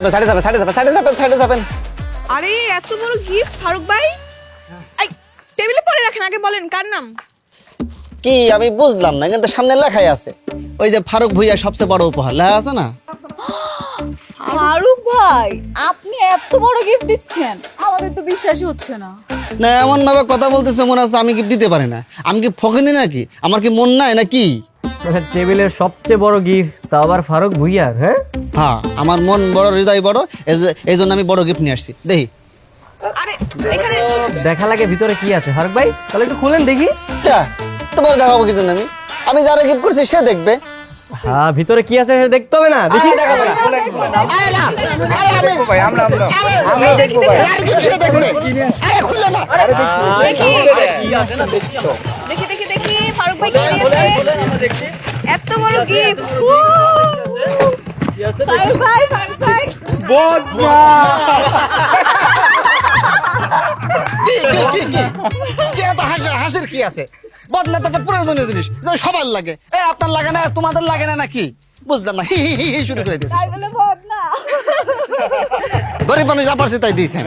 সাইডে যাবেন। আরে এত বড় গিফট ফারুক ভাই, এই টেবিলে পরে রাখেন, আগে বলেন কার নাম? কি আমি বুঝলাম না, কিন্তু সামনে লেখাই আছে, ওই যে ফারুক ভুইয়া সবচেয়ে বড় উপহার লেখা আছে না। ফারুক ভাই, আপনি এত বড় গিফট দিচ্ছেন, আমাদের তো বিশ্বাসই হচ্ছে না। না এমন ভাবে কথা বলতেছে মনে হচ্ছে আমি গিফট দিতে পারি না। আমি কি ফকিনি নাকি? আমার কি মন নাই নাকি? টেবিলের সবচেয়ে বড় গিফট, তা আবার ফারুক ভুইয়ার। হ্যাঁ, আমার মন বড়, হৃদয় বড়, এই জন্য আমি বড় গিফট নিয়ে আসছি। দেখি আরে এখানে দেখা লাগে ভিতরে কি আছে। ফারুক ভাই তাহলে একটু খুলেন দেখি। তোমার দেখাবো কি জন্য? আমি যারা গিফট করছি সে দেখবে। হ্যাঁ, ভিতরে কি আছে সেটা দেখতে হবে না? দেখি দেখাবো না। আমরা দেখবো ভাই। দেখি দেখি দেখি ফারুক ভাই কি নিয়েছে? এত বড় গিফট। ফারুক ভাই, ফারুক ভাই হাসির কি আছে? বদনা তো প্রয়োজনীয় জিনিস, সবার লাগে। আপনার লাগে না, তোমাদের লাগে না নাকি? বুঝলাম না। হি হি হি শুরু করে দিয়েছে। তাই বলে বদ না। গরিব মানুষ যা পারছে তাই দিয়েছেন।